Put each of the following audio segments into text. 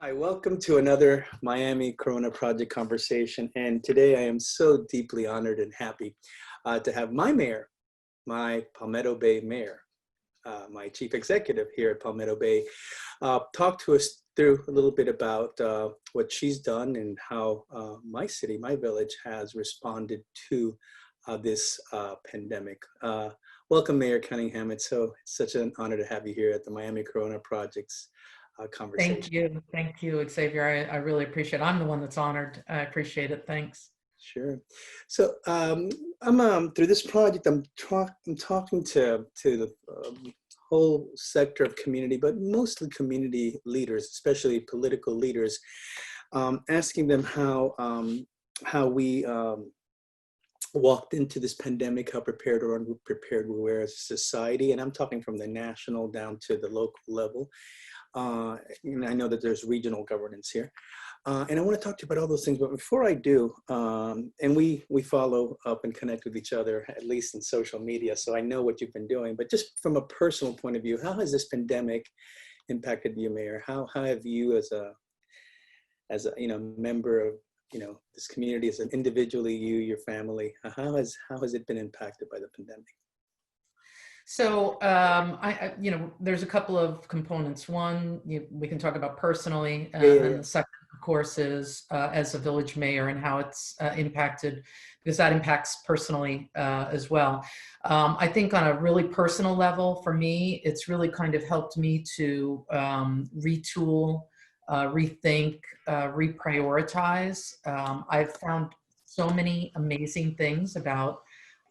Hi, welcome to another Miami Corona Project conversation. And today I am so deeply honored and happy to have my mayor, my Palmetto Bay mayor, my chief executive here at Palmetto Bay, talk to us through a little bit about what she's done and how my city, my village has responded to this pandemic. Welcome, Mayor Cunningham. It's such an honor to have you here at the Miami Corona Project's conversation. Thank you, Xavier. I really appreciate it. I'm the one that's honored. I appreciate it. Thanks. Sure. So I'm through this project. I'm talking to the whole sector of community, but mostly community leaders, especially political leaders, asking them how we walked into this pandemic, how prepared or unprepared we were as a society, and I'm talking from the national down to the local level. And I know that there's regional governance here. And I want to talk to you about all those things, but before I do, and we follow up and connect with each other, at least in social media, so I know what you've been doing, but just from a personal point of view, how has this pandemic impacted you, Mayor? How have you as a member of this community, as an individually, your family, how has it been impacted by the pandemic? So, there's a couple of components. One, we can talk about personally, and the second, of course, is as a village mayor and how it's impacted, because that impacts personally as well. I think on a really personal level, for me, it's really kind of helped me to retool, rethink, reprioritize. I've found so many amazing things about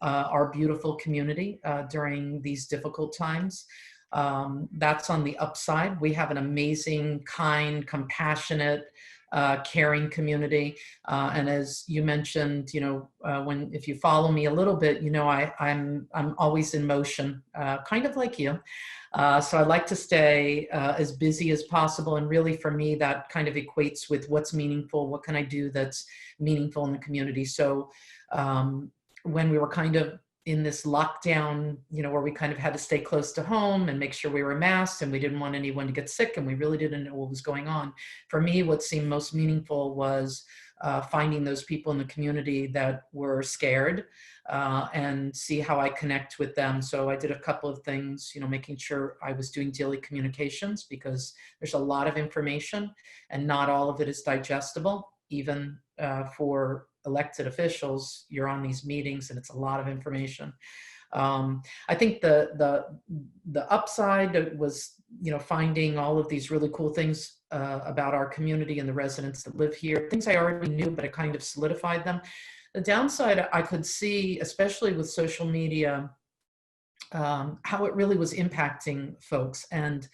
our beautiful community during these difficult times. That's on the upside. We have an amazing, kind, compassionate, caring community. And as you mentioned, if you follow me a little bit, I'm always in motion, kind of like you. So I like to stay as busy as possible. And really for me, that kind of equates with what's meaningful. What can I do that's meaningful in the community? So when we were kind of in this lockdown, where we kind of had to stay close to home and make sure we were masked and we didn't want anyone to get sick and we really didn't know what was going on. For me, what seemed most meaningful was finding those people in the community that were scared and see how I connect with them. So I did a couple of things, making sure I was doing daily communications, because there's a lot of information and not all of it is digestible, even for elected officials. You're on these meetings and it's a lot of information. I think the upside was, finding all of these really cool things about our community and the residents that live here, things I already knew, but it kind of solidified them. The downside I could see, especially with social media, how it really was impacting folks. And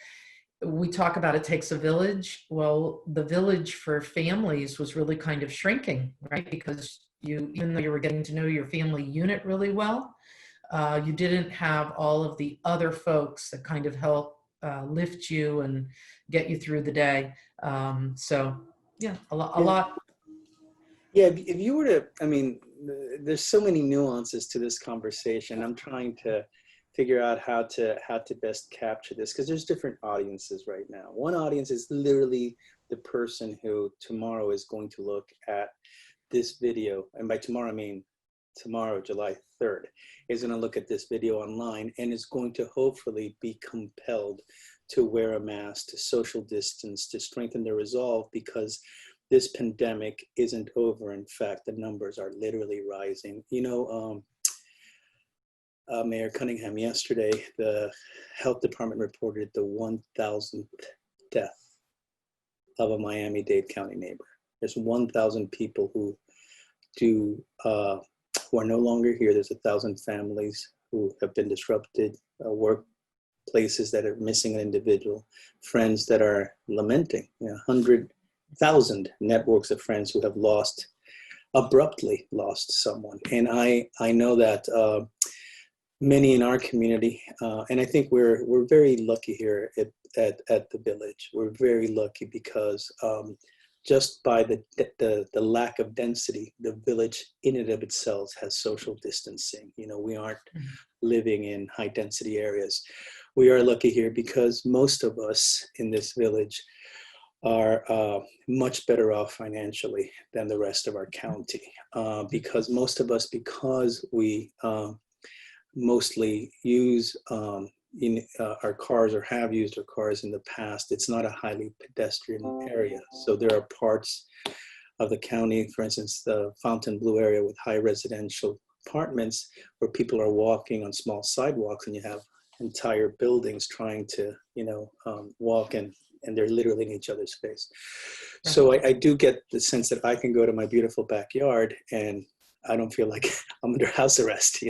we talk about it takes a village. Well, the village for families was really kind of shrinking, right? Because even though you were getting to know your family unit really well, you didn't have all of the other folks that kind of help lift you and get you through the day. So yeah, a lot. Yeah, if you were to, there's so many nuances to this conversation. I'm trying to figure out how to best capture this, because there's different audiences right now. One audience is literally the person who tomorrow is going to look at this video, and by tomorrow I mean tomorrow, July 3rd, is going to look at this video online and is going to hopefully be compelled to wear a mask, to social distance, to strengthen their resolve, because this pandemic isn't over. In fact, the numbers are literally rising. Mayor Cunningham, yesterday, the health department reported the 1,000th death of a Miami-Dade County neighbor. There's 1,000 people who are no longer here. There's 1,000 families who have been disrupted, workplaces that are missing an individual, friends that are lamenting, 100,000 networks of friends who have abruptly lost someone. And I know that many in our community, and I think we're very lucky here at the village. We're very lucky because just by the lack of density, the village in and of itself has social distancing. We aren't living in high density areas. We are lucky here because most of us in this village are much better off financially than the rest of our county, because most of us, because we mostly use our cars or have used our cars in the past, it's not a highly pedestrian area. So there are parts of the county, for instance, the Fontainebleau area with high residential apartments where people are walking on small sidewalks, and you have entire buildings trying to, walk and they're literally in each other's face. Right. So I do get the sense that I can go to my beautiful backyard and I don't feel like I'm under house arrest,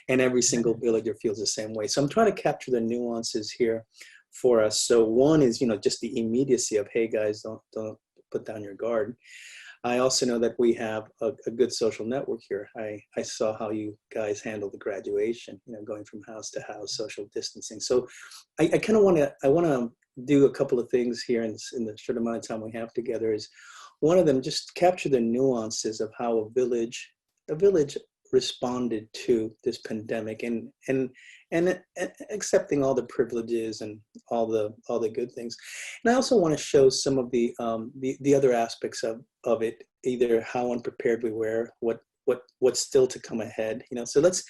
and every single villager feels the same way. So I'm trying to capture the nuances here for us. So one is, just the immediacy of, hey guys, don't put down your guard. I also know that we have a good social network here. I saw how you guys handle the graduation, going from house to house, social distancing. So I kind of want to do a couple of things here in the short amount of time we have together. Is one of them just capture the nuances of how a village responded to this pandemic, and accepting all the privileges and all the good things. And I also want to show some of the other aspects of it, either how unprepared we were, what's still to come ahead. So let's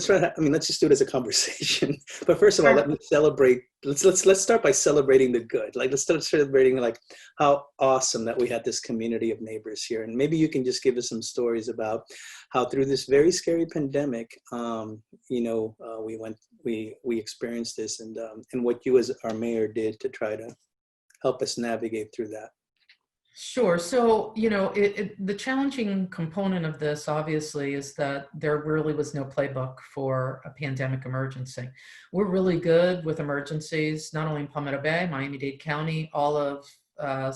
try to, let's just do it as a conversation. But first of all, let me celebrate. Let's start by celebrating the good. Let's start celebrating how awesome that we had this community of neighbors here. And maybe you can just give us some stories about how through this very scary pandemic, we experienced this, and what you as our mayor did to try to help us navigate through that. Sure. So, the challenging component of this, obviously, is that there really was no playbook for a pandemic emergency. We're really good with emergencies, not only in Palmetto Bay, Miami-Dade County, all of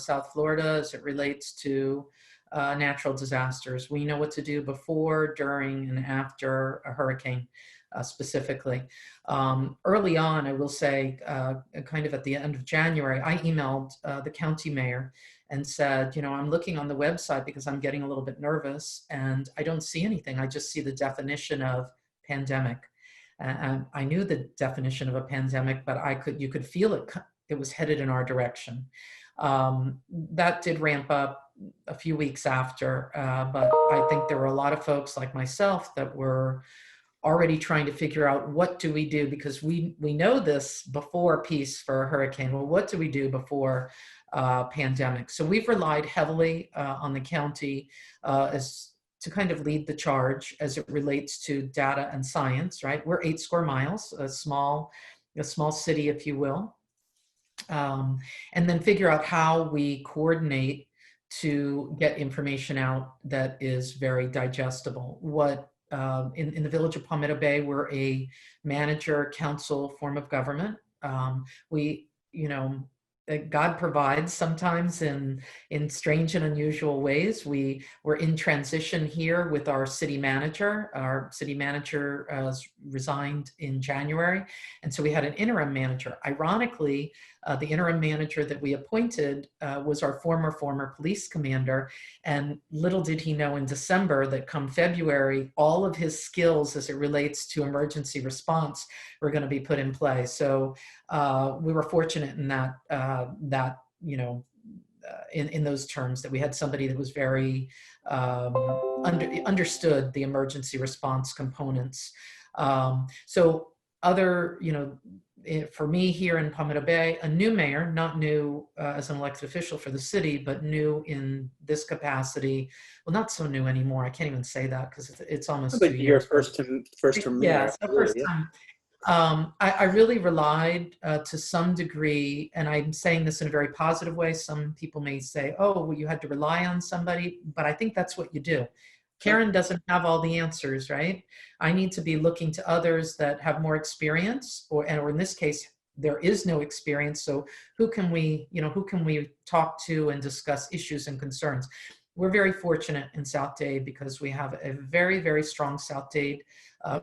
South Florida, as it relates to natural disasters. We know what to do before, during, and after a hurricane. Specifically. Early on, I will say, kind of at the end of January, I emailed the county mayor and said, I'm looking on the website because I'm getting a little bit nervous and I don't see anything. I just see the definition of pandemic. And I knew the definition of a pandemic, but you could feel it was headed in our direction. That did ramp up a few weeks after, but I think there were a lot of folks like myself that were already trying to figure out, what do we do? Because we know this before peace for a hurricane. Well, what do we do before pandemic? So we've relied heavily on the county as to kind of lead the charge as it relates to data and science, right? We're 8 square miles, a small city, if you will. And then figure out how we coordinate to get information out that is very digestible. In the village of Palmetto Bay, we're a manager council form of government. God provides sometimes in strange and unusual ways. We're in transition here with our city manager. Our city manager resigned in January, and so we had an interim manager. Ironically, the interim manager that we appointed was our former police commander, and little did he know in December that come February, all of his skills as it relates to emergency response were going to be put in play. So we were fortunate in that in those terms, that we had somebody that was very understood the emergency response components. So other, for me here in Palmetto Bay, a new mayor, not new as an elected official for the city, but new in this capacity. Well, not so new anymore. I can't even say that because it's almost 2 years. Your first term mayor. Yeah, it's the first time. I really relied to some degree, and I'm saying this in a very positive way. Some people may say, oh, well, you had to rely on somebody, but I think that's what you do. Karyn doesn't have all the answers, right? I need to be looking to others that have more experience, or in this case, there is no experience. So who can we talk to and discuss issues and concerns? We're very fortunate in South Dade because we have a very, very strong South Dade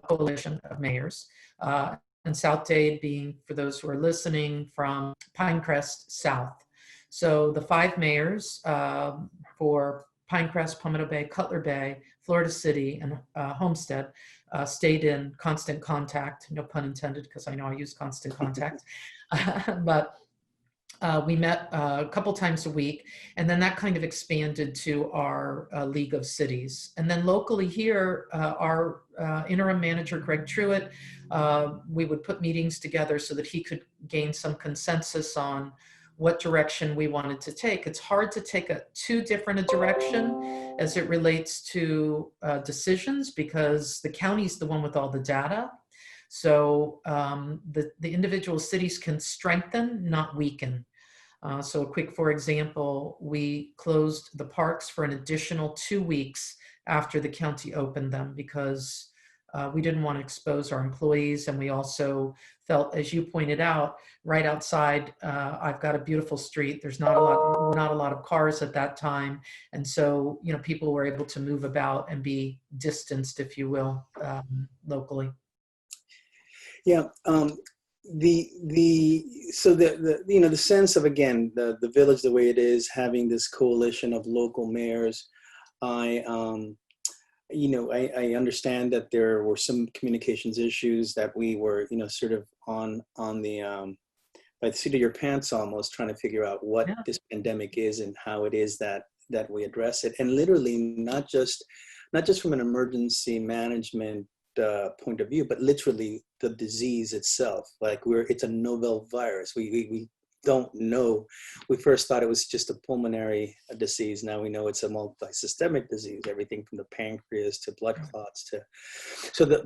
coalition of mayors. And South Dade being, for those who are listening, from Pinecrest South. So the 5 mayors for Pinecrest, Palmetto Bay, Cutler Bay, Florida City, and Homestead stayed in constant contact, no pun intended, because I know I use constant contact. But We met a couple times a week, and then that kind of expanded to our League of Cities. And then locally here, our interim manager, Greg Truitt, we would put meetings together so that he could gain some consensus on what direction we wanted to take. It's hard to take too different a direction as it relates to decisions, because the county's the one with all the data. So the individual cities can strengthen, not weaken. So a quick, for example, we closed the parks for an additional 2 weeks after the county opened them, because we didn't want to expose our employees. And we also felt, as you pointed out, right outside, I've got a beautiful street. There's not a lot of cars at that time. And so, you know, people were able to move about and be distanced, if you will, locally. Yeah. So the you know, the sense of, again, the village the way it is, having this coalition of local mayors, you know, I understand that there were some communications issues that we were, you know, sort of on the by the seat of your pants, almost trying to figure out what this pandemic is and how it is that we address it, and literally not just from an emergency management point of view, but literally the disease itself. Like, it's a novel virus. We don't know. We first thought it was just a pulmonary disease. Now we know it's a multi-systemic disease, everything from the pancreas to blood clots to, so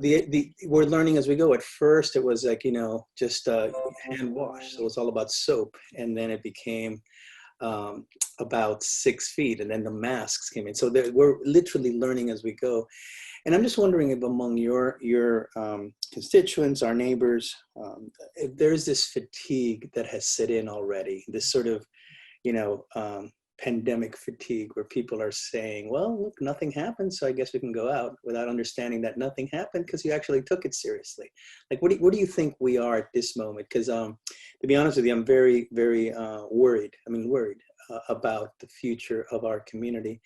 we're learning as we go. At first it was like, you know, just hand wash. So it's all about soap. And then it became about 6 feet, and then the masks came in. So we're literally learning as we go. And I'm just wondering if among your constituents, our neighbors, if there's this fatigue that has set in already, this sort of, you know, pandemic fatigue, where people are saying, well, look, nothing happened, so I guess we can go out, without understanding that nothing happened because you actually took it seriously. Like, what do you think we are at this moment? Because to be honest with you, I'm very, very worried. I mean, worried about the future of our community.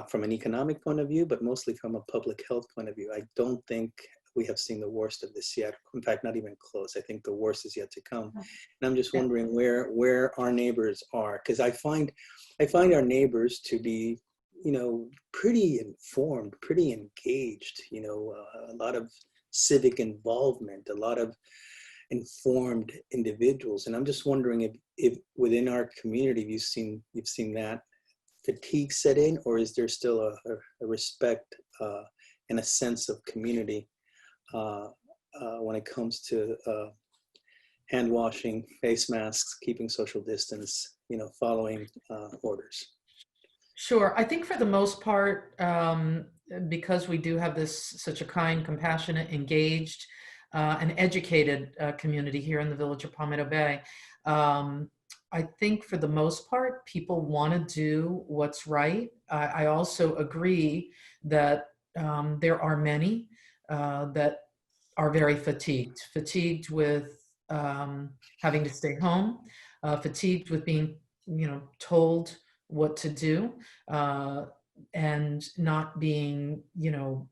From an economic point of view, but mostly from a public health point of view. I don't think we have seen the worst of this yet. In fact, not even close. I think the worst is yet to come. And I'm just wondering where our neighbors are, because I find our neighbors to be, you know, pretty informed, pretty engaged. You know, a lot of civic involvement, a lot of informed individuals. And I'm just wondering if within our community you've seen that fatigue set in, or is there still a respect and a sense of community when it comes to hand washing, face masks, keeping social distance, you know, following orders? Sure. I think for the most part, because we do have such a kind, compassionate, engaged, and educated community here in the village of Palmetto Bay, I think for the most part, people want to do what's right. I also agree that there are many that are very fatigued with having to stay home, fatigued with being, you know, told what to do, and not being, you know,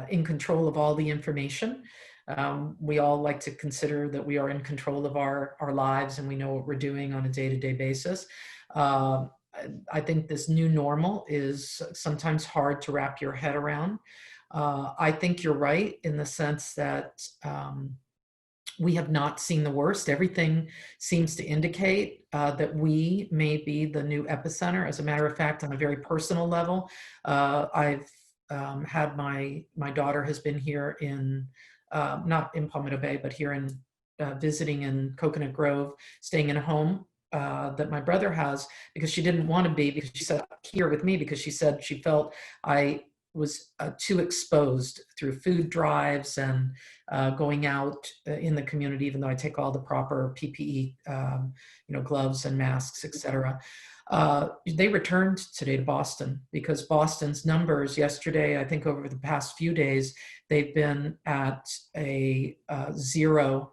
in control of all the information. We all like to consider that we are in control of our lives, and we know what we're doing on a day-to-day basis. I think this new normal is sometimes hard to wrap your head around. I think you're right in the sense that we have not seen the worst. Everything seems to indicate that we may be the new epicenter. As a matter of fact, on a very personal level, I've had my daughter has been here in not in Palmetto Bay, but here in visiting in Coconut Grove, staying in a home that my brother has, because she didn't want to be, because she said here with me, because she said she felt I was too exposed through food drives and going out in the community, even though I take all the proper PPE, you know, gloves and masks, etc. They returned today to Boston, because Boston's numbers yesterday, I think over the past few days, they've been at a 0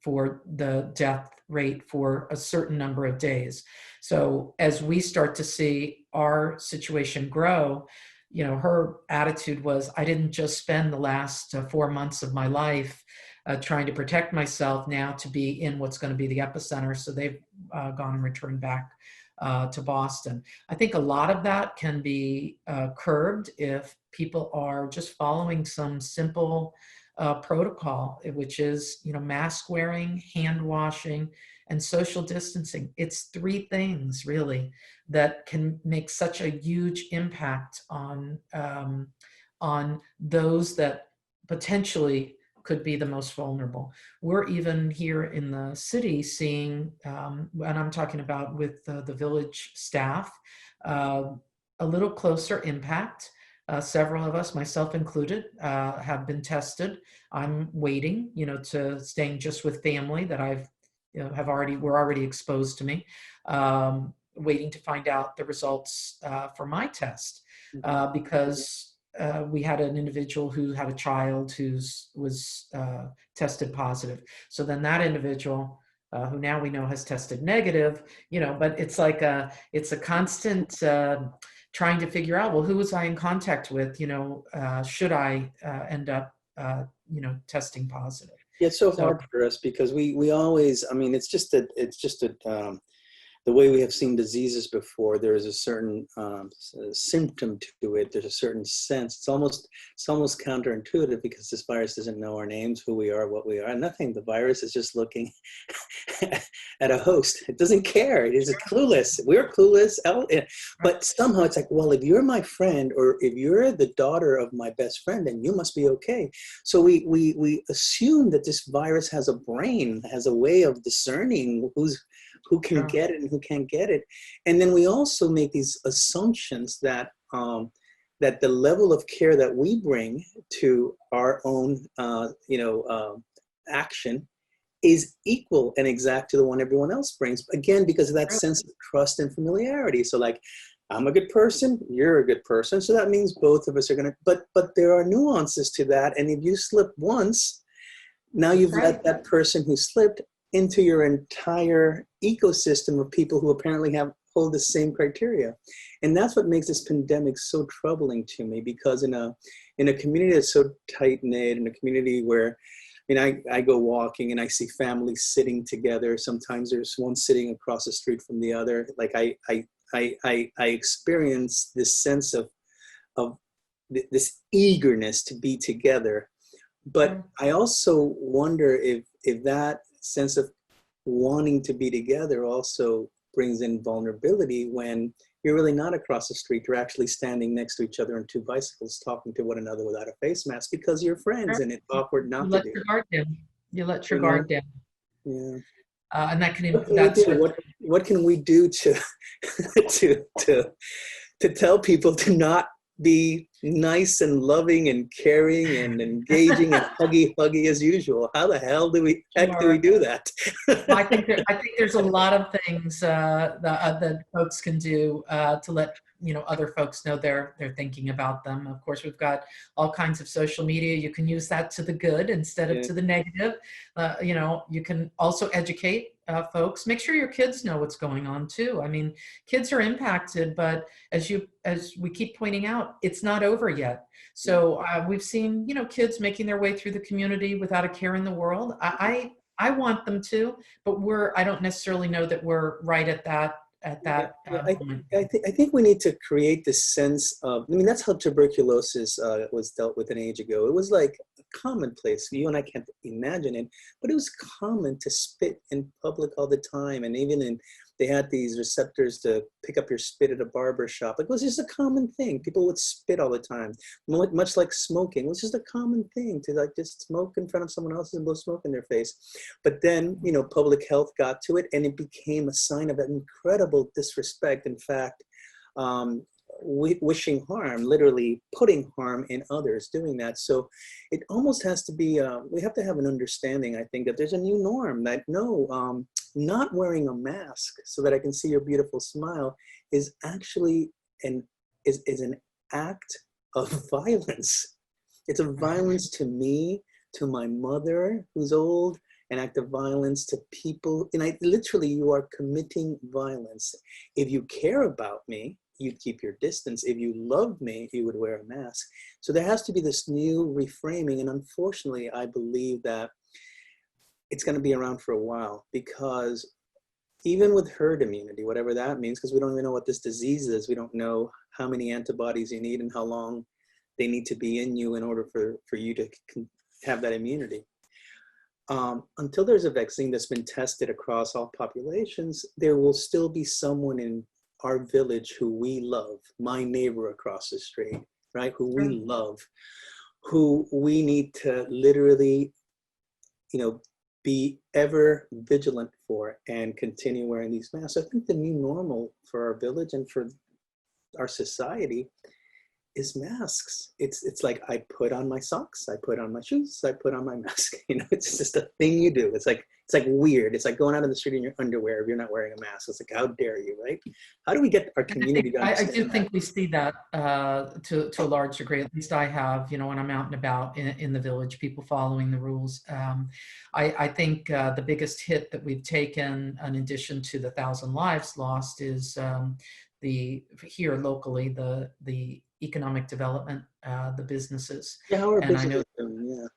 for the death rate for a certain number of days. So as we start to see our situation grow, you know, her attitude was, I didn't just spend the last 4 months of my life trying to protect myself now to be in what's going to be the epicenter. So they've gone and returned back to Boston. I think a lot of that can be curbed if people are just following some simple protocol, which is, mask wearing, hand washing, and social distancing. It's three things really that can make such a huge impact on those that potentially could be the most vulnerable. We're even here in the city seeing, and I'm talking about with the village staff, a little closer impact. Several of us, myself included, have been tested. I'm waiting, to staying just with family that were already exposed to me, waiting to find out the results for my test, because we had an individual who had a child who was tested positive. So then that individual, who now we know has tested negative, but it's like it's a constant trying to figure out, well, who was I in contact with? Should I end up, testing positive? Yeah, it's so hard for us because we always, I mean, it's just the way we have seen diseases before. There is a certain symptom to it. There's a certain sense. It's almost counterintuitive because this virus doesn't know our names, who we are, what we are. Nothing. The virus is just looking at a host. It doesn't care. It is clueless. We're clueless. But somehow it's like, well, if you're my friend, or if you're the daughter of my best friend, then you must be okay. So we assume that this virus has a brain, has a way of discerning who can get it and who can't get it. And then we also make these assumptions that that the level of care that we bring to our own action is equal and exact to the one everyone else brings. Again, because of that sense of trust and familiarity. So like, I'm a good person, you're a good person. So that means both of us are gonna, but there are nuances to that. And if you slip once, now you've let that person who slipped into your entire ecosystem of people who apparently hold the same criteria. And that's what makes this pandemic so troubling to me, because in a community that's so tight-knit, in a community where, I go walking and I see families sitting together. Sometimes there's one sitting across the street from the other. Like I experience this sense of this eagerness to be together. But I also wonder if that sense of wanting to be together also brings in vulnerability when you're really not across the street. You're actually standing next to each other on two bicycles, talking to one another without a face mask because you're friends, and it's awkward not to do. You let your guard down. Yeah. And that can. What can we do to tell people to not be nice and loving and caring and engaging and huggy as usual? How the hell do we do that? I think there's a lot of things that folks can do to let other folks know they're thinking about them. Of course, we've got all kinds of social media. You can use that to the good instead of to the negative. You can also educate folks. Make sure your kids know what's going on too. I mean, kids are impacted, but as we keep pointing out, it's not over yet. So we've seen kids making their way through the community without a care in the world. I want them to, but I don't necessarily know that we're right at that moment. I think we need to create this sense of, that's how tuberculosis was dealt with an age ago. It was like commonplace. You and I can't imagine it, but it was common to spit in public all the time. And even they had these receptors to pick up your spit at a barber shop. It was just a common thing. People would spit all the time, much like smoking. It was just a common thing to just smoke in front of someone else and blow smoke in their face. But then, public health got to it, and it became a sign of incredible disrespect. In fact, wishing harm, literally putting harm in others, doing that. So it almost has to be, we have to have an understanding, I think, that there's a new norm, that not wearing a mask so that I can see your beautiful smile is actually an act of violence. It's a violence to me, to my mother who's old, an act of violence to people. And literally, you are committing violence. If you care about me, you'd keep your distance. If you loved me, you would wear a mask. So there has to be this new reframing. And unfortunately, I believe that it's going to be around for a while, because even with herd immunity, whatever that means, because we don't even know what this disease is, we don't know how many antibodies you need and how long they need to be in you in order for you to have that immunity. Until there's a vaccine that's been tested across all populations, there will still be someone in our village who we love, my neighbor across the street, right? Who we love, who we need to literally, be ever vigilant for and continue wearing these masks. I think the new normal for our village and for our society is masks. It's like, I put on my socks, I put on my shoes, I put on my mask. It's just a thing you do. It's like weird. It's like going out in the street in your underwear if you're not wearing a mask. It's like, how dare you, right? How do we get our community to understand I do that? think we see that to a large degree. At least I have, when I'm out and about in the village, people following the rules. I think the biggest hit that we've taken, in addition to the 1,000 lives lost, is here locally, the economic development, the businesses. Yeah, how are And I businesses know, doing? Yeah.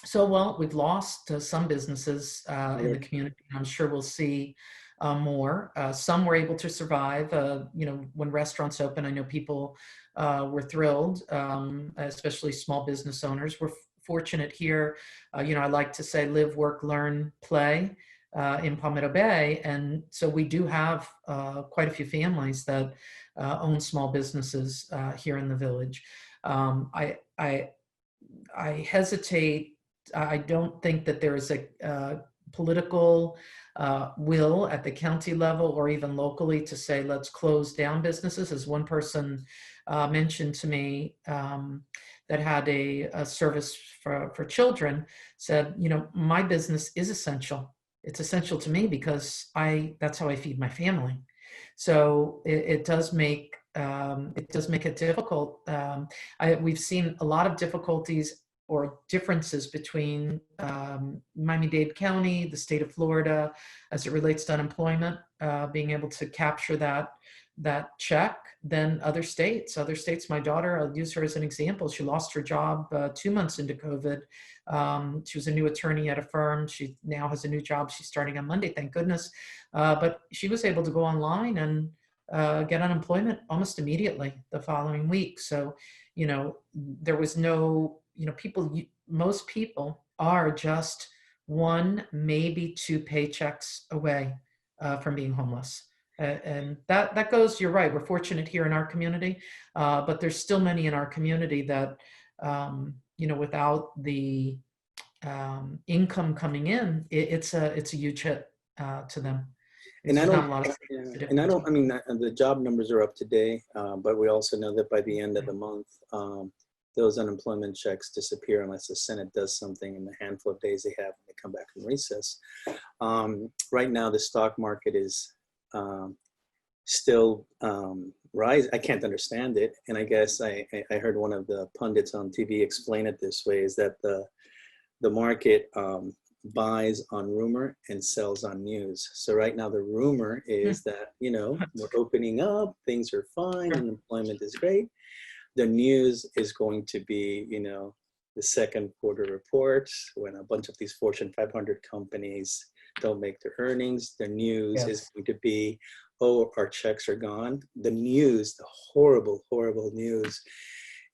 so well, we've lost some businesses in the community. I'm sure we'll see more. Some were able to survive. When restaurants open, I know people were thrilled, especially small business owners. We're fortunate here. I like to say live, work, learn, play in Palmetto Bay. And so we do have quite a few families that own small businesses here in the village. I hesitate. I don't think that there is a political will at the county level or even locally to say, let's close down businesses. As one person mentioned to me that had a service for children, said, my business is essential. It's essential to me because that's how I feed my family. So it does make it difficult. We've seen a lot of difficulties or differences between Miami-Dade County, the state of Florida, as it relates to unemployment, being able to capture that check, than other states. My daughter, I'll use her as an example. She lost her job 2 months into COVID. She was a new attorney at a firm. She now has a new job. She's starting on Monday, thank goodness. But she was able to go online and get unemployment almost immediately the following week. So, there was no, most people are just 1, maybe 2 paychecks away from being homeless. And that goes, you're right, we're fortunate here in our community, but there's still many in our community that, without the income coming in, it's a huge hit to them. And I There's don't, not a lot of yeah, and I don't, I mean, the job numbers are up today, but we also know that by the end of the month, those unemployment checks disappear unless the Senate does something in the handful of days they have when they come back from recess. Right now, the stock market is still rise. I can't understand it. And I guess I heard one of the pundits on TV explain it this way, is that the market buys on rumor and sells on news. So right now the rumor is that, we're opening up, things are fine, unemployment is great. The news is going to be, the second quarter reports when a bunch of these Fortune 500 companies don't make their earnings. The news is going to be, oh, our checks are gone. The news, the horrible, horrible news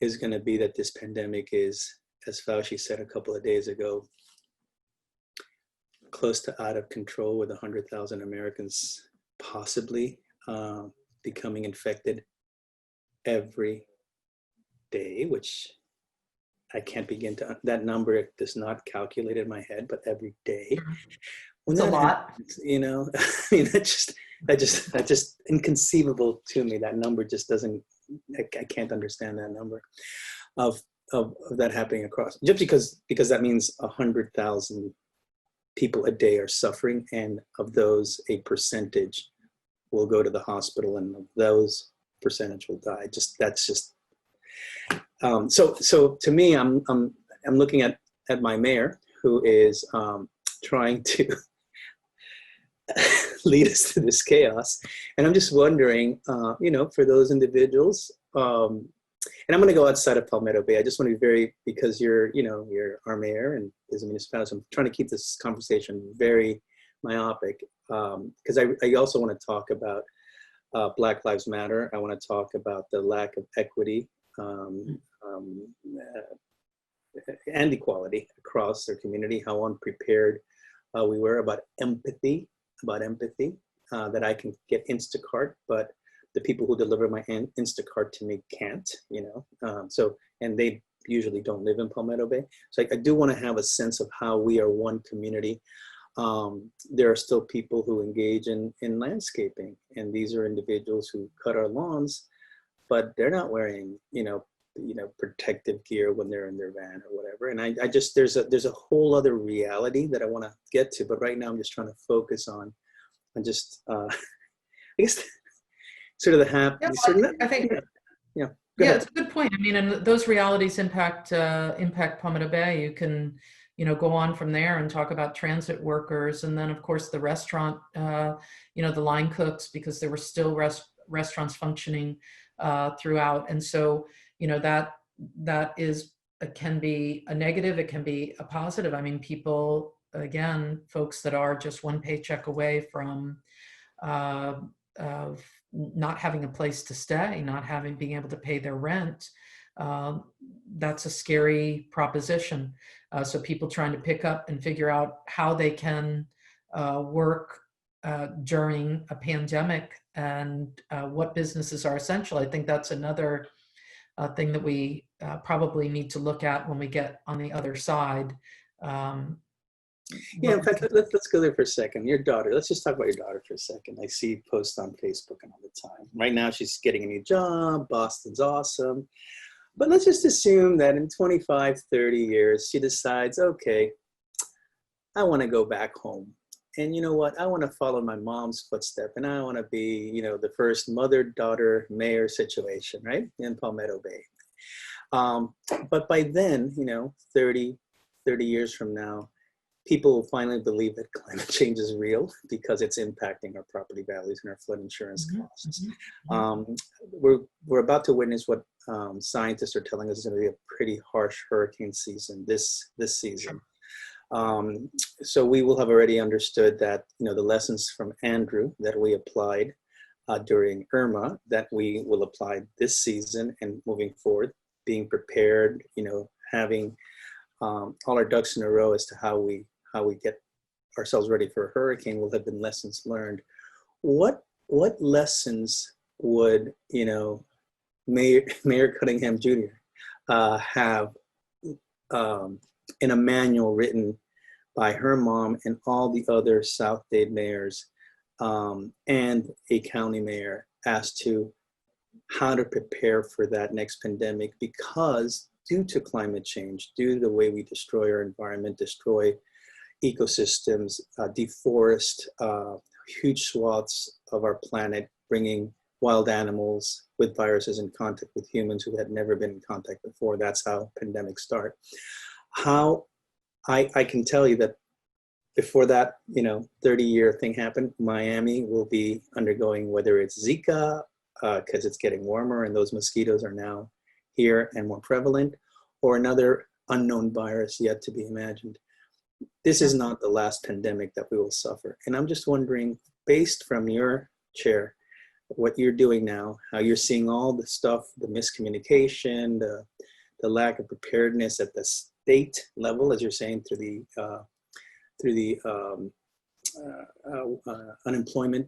is going to be that this pandemic is, as Fauci said a couple of days ago, close to out of control, with 100,000 Americans possibly becoming infected every day, which I can't begin to, that number does not calculate in my head, but every day. It's a lot. Happens, I mean, that just inconceivable to me. That number just doesn't, I can't understand that number of that happening across, just because that means 100,000 people a day are suffering, and of those, a percentage will go to the hospital, and of those, percentage will die. So to me, I'm looking at my mayor, who is trying to lead us to this chaos, and I'm just wondering, for those individuals, And I'm going to go outside of Palmetto Bay. I just want to be because you're our mayor and is a municipality. So I'm trying to keep this conversation very myopic, because I also want to talk about Black Lives Matter. I want to talk about the lack of equity and equality across their community, how unprepared we were about empathy, that I can get Instacart, but the people who deliver my Instacart to me can't, and they usually don't live in Palmetto Bay. So I do want to have a sense of how we are one community. There are still people who engage in landscaping, and these are individuals who cut our lawns, but they're not wearing, protective gear when they're in their van or whatever. And I just, there's a whole other reality that I want to get to, but right now I'm just trying to focus on just, I guess, sort of the happy. Yeah, I think. Yeah. Yeah, it's a good point. I mean, and those realities impact Palmetto Bay. You can, go on from there and talk about transit workers, and then of course the restaurant, the line cooks, because there were still restaurants functioning throughout, and so that is can be a negative. It can be a positive. I mean, people, again, folks that are just one paycheck away from of not having a place to stay, not being able to pay their rent. That's a scary proposition. So people trying to pick up and figure out how they can work during a pandemic, and what businesses are essential. I think that's another thing that we probably need to look at when we get on the other side. Yeah, in fact, let's go there for a second. Your daughter, let's just talk about your daughter for a second. I see posts on Facebook and all the time. Right now, she's getting a new job. Boston's awesome. But let's just assume that in 25, 30 years, she decides, okay, I want to go back home. And you know what? I want to follow my mom's footstep, and I want to be, the first mother-daughter mayor situation, right, in Palmetto Bay. But by then, 30 years from now, people will finally believe that climate change is real because it's impacting our property values and our flood insurance costs. We're about to witness what scientists are telling us is going to be a pretty harsh hurricane season this season. So we will have already understood that the lessons from Andrew that we applied during Irma, that we will apply this season and moving forward, being prepared, having all our ducks in a row as to how we get ourselves ready for a hurricane will have been lessons learned. What lessons would Mayor Cunningham Jr. Have in a manual written by her mom and all the other South Dade mayors and a county mayor as to how to prepare for that next pandemic? Because due to climate change, due to the way we destroy our environment, destroy ecosystems, deforest huge swaths of our planet, bringing wild animals with viruses in contact with humans who had never been in contact before. That's how pandemics start. How I can tell you that before that 30-year thing happened, Miami will be undergoing, whether it's Zika, because it's getting warmer and those mosquitoes are now here and more prevalent, or another unknown virus yet to be imagined. This is not the last pandemic that we will suffer. And I'm just wondering, based from your chair, what you're doing now, how you're seeing all the stuff, the miscommunication, the lack of preparedness at the state level, as you're saying, through the unemployment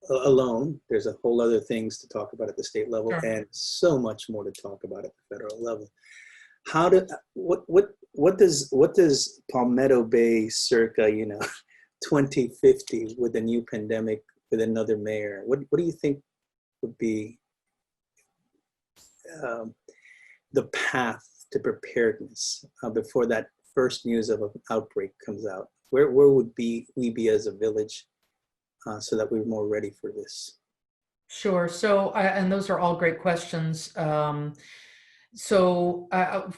alone. There's a whole other things to talk about at the state level, and so much more to talk about at the federal level. What does Palmetto Bay circa 2050 with a new pandemic, with another mayor, what do you think would be the path to preparedness before that first news of an outbreak comes out? Where would we be as a village so that we're more ready for this? Sure. So, and those are all great questions. So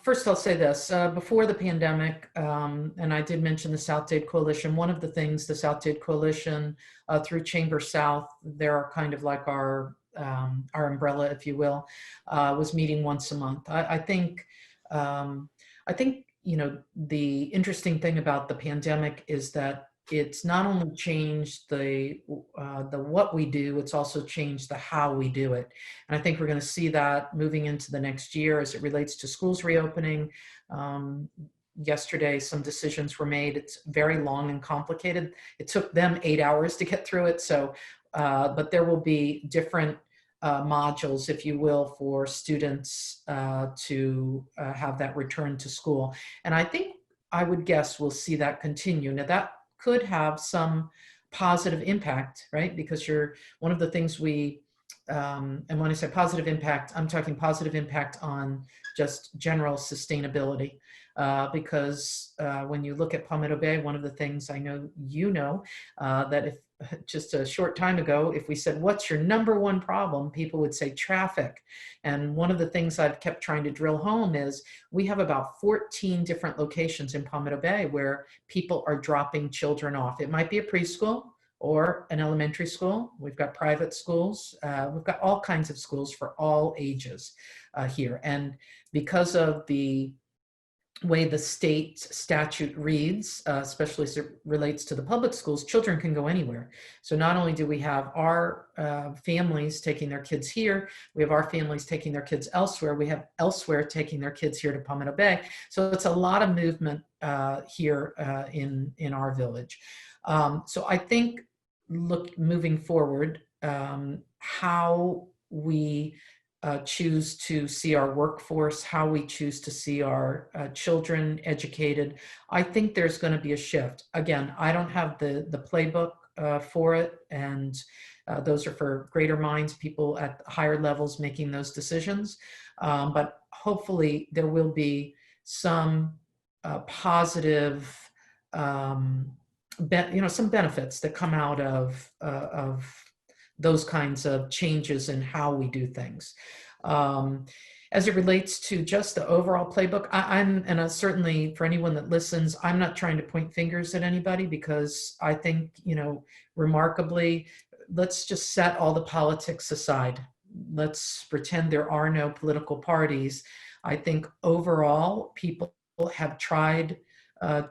first I'll say this, before the pandemic, and I did mention the South Dade Coalition, one of the things the South Dade Coalition through Chamber South, there are kind of like our our umbrella, if you will, was meeting once a month. I think, the interesting thing about the pandemic is that it's not only changed the what we do, it's also changed the how we do it. And I think we're going to see that moving into the next year as it relates to schools reopening. Yesterday, some decisions were made. It's very long and complicated. It took them 8 hours to get through it. So, but there will be different modules, if you will, for students to have that return to school. And I think, I would guess we'll see that continue. Now that could have some positive impact, right? Because one of the things and when I say positive impact, I'm talking positive impact on just general sustainability. Because when you look at Palmetto Bay, one of the things I know, that if just a short time ago, if we said, what's your number one problem? People would say traffic. And one of the things I've kept trying to drill home is we have about 14 different locations in Palmetto Bay where people are dropping children off. It might be a preschool or an elementary school. We've got private schools. We've got all kinds of schools for all ages here. And because of the way the state statute reads, especially as it relates to the public schools, children can go anywhere. So not only do we have our families taking their kids here, we have our families taking their kids elsewhere. We have elsewhere taking their kids here to Palmetto Bay. So it's a lot of movement here in our village. So I think moving forward, how we choose to see our workforce, how we choose to see our children educated, I think there's going to be a shift. Again, I don't have the playbook for it, and those are for greater minds, people at higher levels making those decisions. But hopefully there will be some positive, some benefits that come out of those kinds of changes in how we do things. As it relates to just the overall playbook, and certainly for anyone that listens, I'm not trying to point fingers at anybody, because I think, remarkably, let's just set all the politics aside. Let's pretend there are no political parties. I think overall, people have tried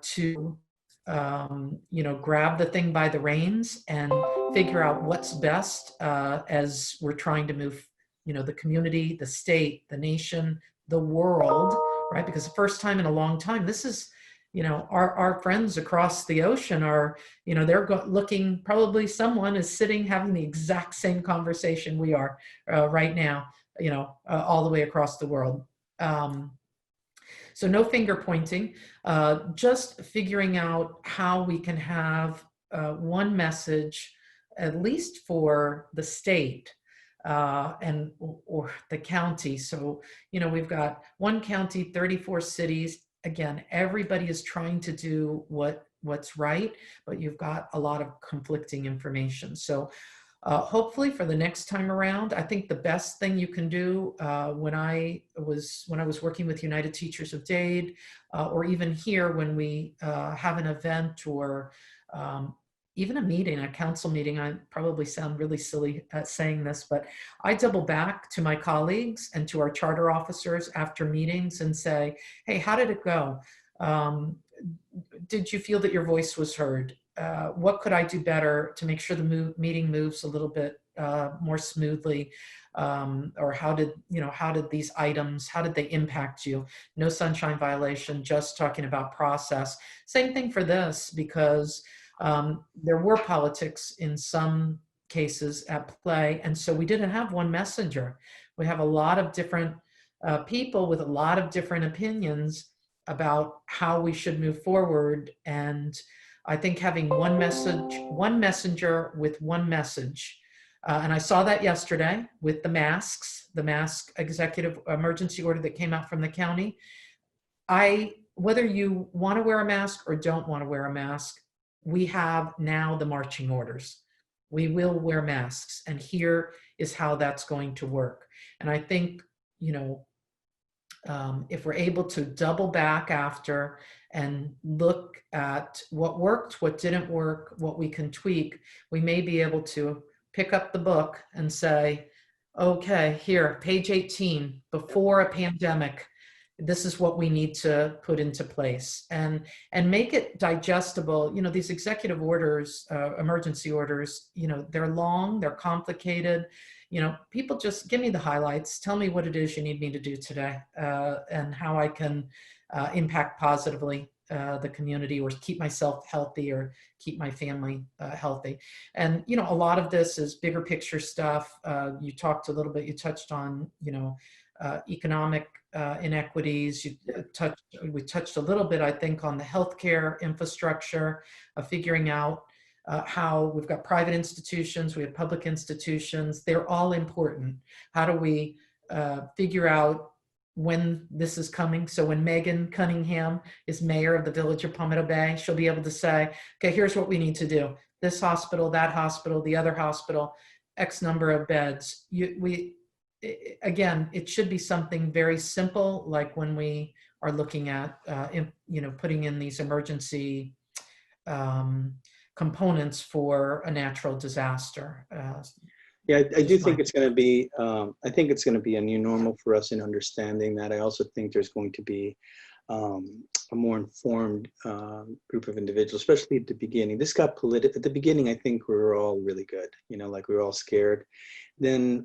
to grab the thing by the reins and figure out what's best as we're trying to move, the community, the state, the nation, the world, right? Because the first time in a long time, this is, our friends across the ocean are, they're looking, probably someone is sitting having the exact same conversation we are right now, all the way across the world. So no finger pointing, just figuring out how we can have one message, at least for the state or the county. So, we've got one county, 34 cities. Again, everybody is trying to do what's right, but you've got a lot of conflicting information. So hopefully for the next time around, I think the best thing you can do when I was working with United Teachers of Dade, or even here when we have an event or even a meeting, a council meeting, I probably sound really silly at saying this, but I double back to my colleagues and to our charter officers after meetings and say, hey, how did it go? Did you feel that your voice was heard? What could I do better to make sure the meeting moves a little bit more smoothly? Or how did these items, how did they impact you? No sunshine violation, just talking about process. Same thing for this, because there were politics in some cases at play. And so we didn't have one messenger. We have a lot of different people with a lot of different opinions about how we should move forward. And I think having one messenger with one message. And I saw that yesterday with the mask executive emergency order that came out from the county. Whether you want to wear a mask or don't want to wear a mask, we have now the marching orders. We will wear masks, and here is how that's going to work. And I think, if we're able to double back after and look at what worked, what didn't work, what we can tweak, we may be able to pick up the book and say, Okay, here, page 18, before a pandemic, this is what we need to put into place and make it digestible. You know, these executive orders, emergency orders, you know, they're long, they're complicated. You know, people just give me the highlights, tell me what it is you need me to do today, and how I can impact positively the community, or keep myself healthy, or keep my family healthy. And, you know, a lot of this is bigger picture stuff. You talked a little bit, you touched on, you know, economic inequities. We touched a little bit, I think, on the healthcare infrastructure, figuring out how we've got private institutions, we have public institutions, they're all important. How do we figure out when this is coming? So when Karyn Cunningham is mayor of the village of Palmetto Bay, she'll be able to say, okay, here's what we need to do. This hospital, that hospital, the other hospital, X number of beds. Again, it should be something very simple, like when we are looking at, you know, putting in these emergency components for a natural disaster. Yeah, I do think it's going to be, I think it's going to be a new normal for us in understanding that. I also think there's going to be a more informed group of individuals, especially at the beginning. This got political. At the beginning, I think we were all really good, you know, like we were all scared. Then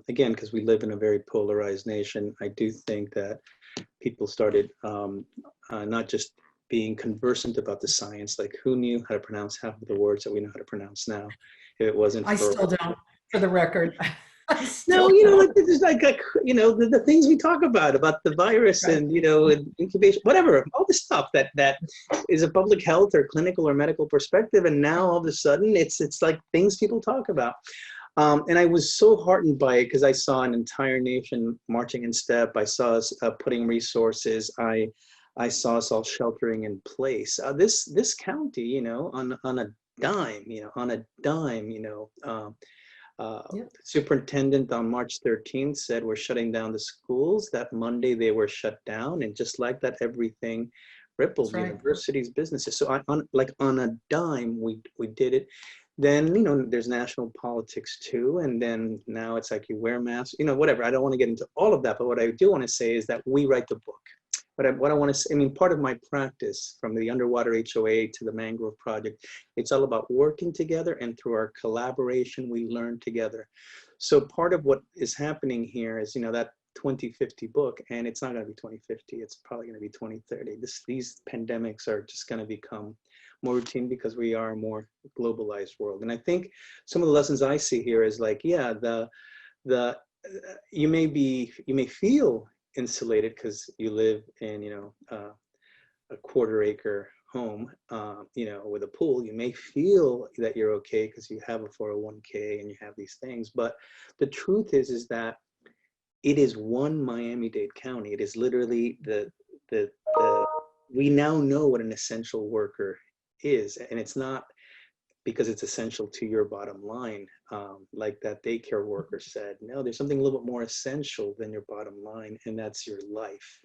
again, because we live in a very polarized nation, I do think that people started not just being conversant about the science, like who knew how to pronounce half of the words that we know how to pronounce now, if it wasn't I for— still don't, for the record. No, you know, like this is like, you know, the things we talk about the virus, Right. and, you know, and incubation, whatever, all the stuff that is a public health or clinical or medical perspective. And now all of a sudden it's like things people talk about. And I was so heartened by it because I saw an entire nation marching in step. I saw us putting resources. I saw us all sheltering in place. This county, you know, on a dime, superintendent on March 13th said we're shutting down the schools. That Monday they were shut down, and just like that, everything rippled. That's right. Universities, businesses. So on a dime, we did it. Then, you know, there's national politics too, and then now it's like you wear masks, you know, whatever. I don't want to get into all of that, but what I do want to say is that we write the book. What I want to say, I mean, part of my practice, from the underwater HOA to the mangrove project, it's all about working together, and through our collaboration, we learn together. So part of what is happening here is, you know, that 2050 book, and it's not going to be 2050, it's probably going to be 2030. These pandemics are just going to become more routine because we are a more globalized world. And I think some of the lessons I see here is like, yeah, you may feel insulated because you live in, you know, a quarter-acre home, you know, with a pool. You may feel that you're okay because you have a 401k and you have these things. But the truth is that it is one Miami-Dade County. It is literally we now know what an essential worker is, and it's not because it's essential to your bottom line, like that daycare worker said. No, there's something a little bit more essential than your bottom line, and that's your life.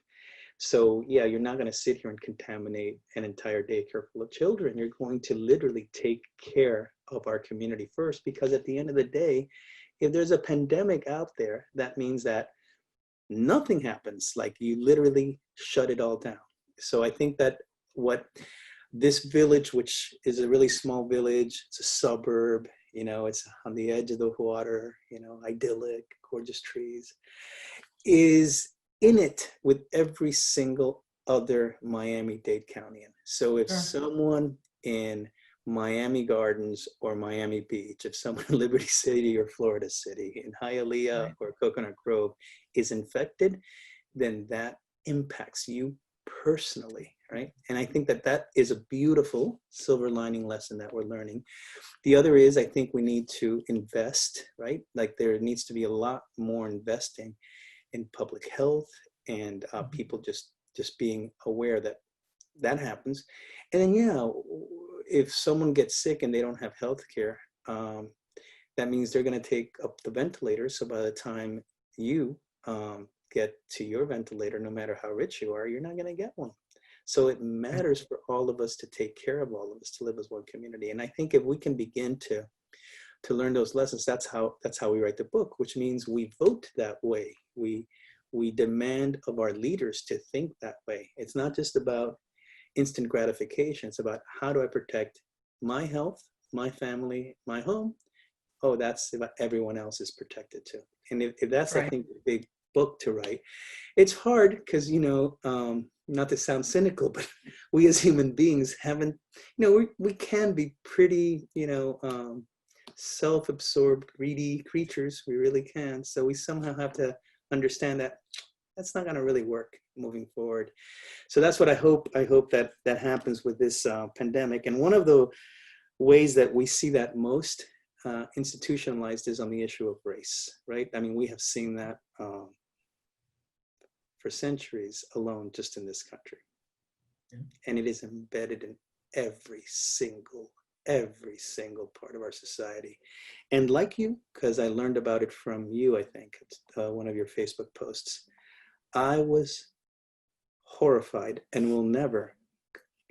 So yeah, you're not going to sit here and contaminate an entire daycare full of children. You're going to literally take care of our community first, because at the end of the day, if there's a pandemic out there, that means that nothing happens. Like, you literally shut it all down. So I think that what this village, which is a really small village, it's a suburb, you know, it's on the edge of the water, you know, idyllic, gorgeous trees, is in it with every single other Miami-Dade Countyan. So if someone in Miami Gardens or Miami Beach, if someone in Liberty City or Florida City, in Hialeah or Coconut Grove is infected, then that impacts you personally, right? And I think that that is a beautiful silver lining lesson that we're learning. The other is, I think we need to invest, right? Like, there needs to be a lot more investing in public health, and people just being aware that that happens. And then, yeah, if someone gets sick and they don't have health care, that means they're going to take up the ventilator. So by the time you get to your ventilator, no matter how rich you are, you're not going to get one. So it matters for all of us to take care of all of us, to live as one community. And I think if we can begin to to learn those lessons. That's how we write the book, which means we vote that way. We demand of our leaders to think that way. It's not just about instant gratification. It's about, how do I protect my health, my family, my home? Oh, that's about everyone else is protected too. And if that's, Right. I think, the big book to write. It's hard because, not to sound cynical, but we as human beings haven't, we can be pretty, self-absorbed, greedy creatures. We really can. So we somehow have to understand that that's not going to really work moving forward. So that's what I hope that happens with this pandemic. And one of the ways that we see that most institutionalized is on the issue of race, right? I mean, we have seen that for centuries alone, just in this country. Yeah. And it is embedded in every single part of our society. And like you, because I learned about it from you, I think, one of your Facebook posts, I was horrified and will never,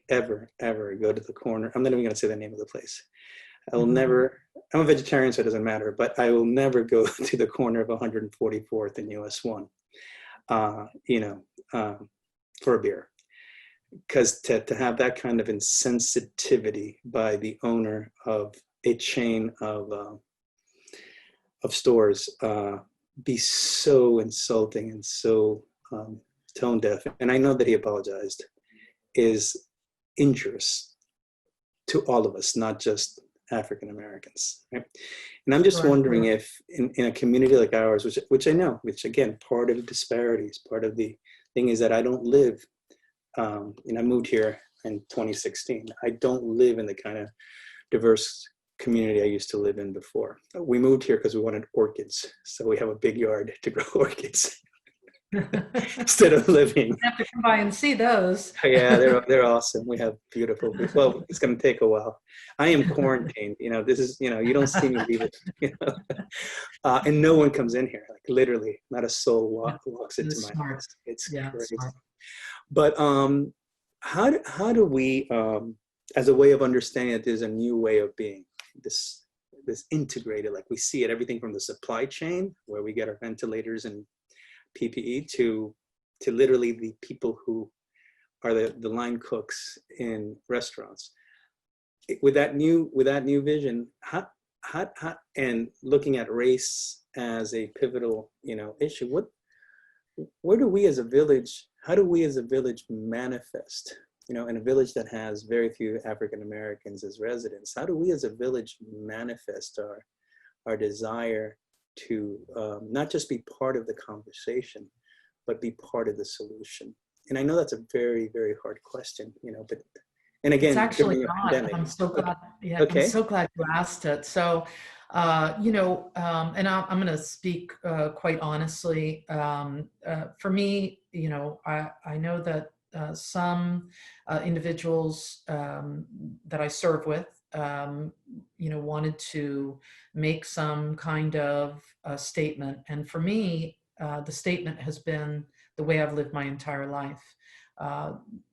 ever, ever go to the corner. I'm not even going to say the name of the place. I will never, I'm a vegetarian, so it doesn't matter, but I will never go to the corner of 144th and US 1, for a beer. Because to have that kind of insensitivity by the owner of a chain of stores be so insulting and so tone deaf, and I know that he apologized, is injurious to all of us, not just African Americans, right? And I'm just wondering if in a community like ours, which I know, which again, part of the disparities, part of the thing is that I don't live, and I moved here in 2016. I don't live in the kind of diverse community I used to live in before. We moved here because we wanted orchids. So we have a big yard to grow orchids instead of living. You have to come by and see those. Yeah, they're awesome. We have beautiful, well, it's going to take a while. I am quarantined. This is, you don't see me leave it, and no one comes in here. Like literally, not a soul walks into my house. It's crazy. Smart. But how do we, as a way of understanding that there's a new way of being, this integrated, like we see it, everything from the supply chain, where we get our ventilators and PPE, to literally the people who are the line cooks in restaurants. With that new vision, how and looking at race as a pivotal, issue, where do we as a village, how do we as a village manifest, in a village that has very few African Americans as residents, how do we as a village manifest our desire to not just be part of the conversation, but be part of the solution? And I know that's a very, very hard question, but, and again, it's actually during a pandemic. I'm so glad. Yeah, okay. I'm so glad you asked it. So, and I'm going to speak quite honestly. For me, I know that some individuals that I serve with, wanted to make some kind of statement. And for me, the statement has been the way I've lived my entire life.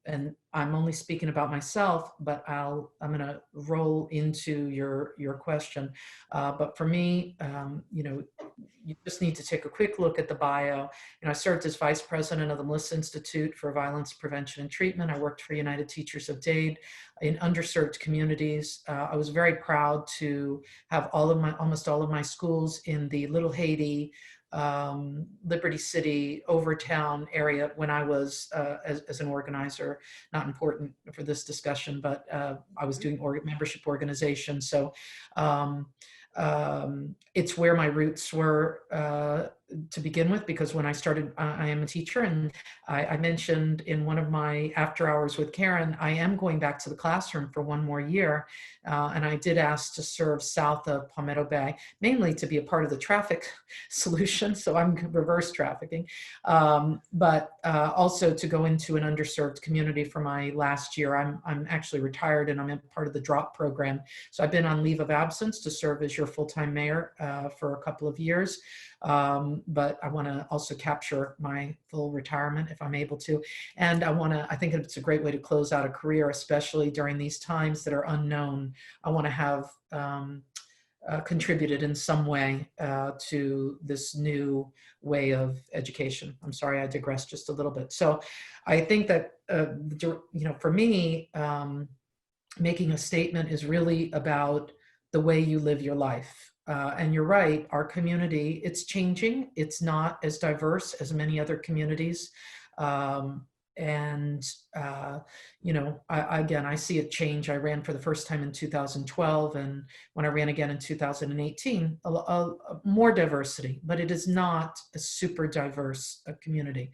And I'm only speaking about myself, but I'm going to roll into your question. But for me, you just need to take a quick look at the bio. I served as vice president of the Melissa Institute for Violence Prevention and Treatment. I worked for United Teachers of Dade in underserved communities. I was very proud to have almost all of my schools in the Little Haiti, Liberty City, Overtown area when I was as an organizer. Not important for this discussion, but I was doing membership organization. So it's where my roots were to begin with, because when I started, I am a teacher, and I mentioned in one of my after hours with Karyn, I am going back to the classroom for one more year. And I did ask to serve south of Palmetto Bay, mainly to be a part of the traffic solution. So I'm reverse trafficking, but also to go into an underserved community for my last year. I'm actually retired, and I'm in part of the DROP program. So I've been on leave of absence to serve as your full-time mayor for a couple of years. But I want to also capture my full retirement if I'm able to. And I think it's a great way to close out a career, especially during these times that are unknown. I want to have contributed in some way to this new way of education. I'm sorry, I digressed just a little bit. So I think that, for me, making a statement is really about the way you live your life. And you're right, our community, it's changing. It's not as diverse as many other communities. Again, I see it change. I ran for the first time in 2012, and when I ran again in 2018, more diversity, but it is not a super diverse community.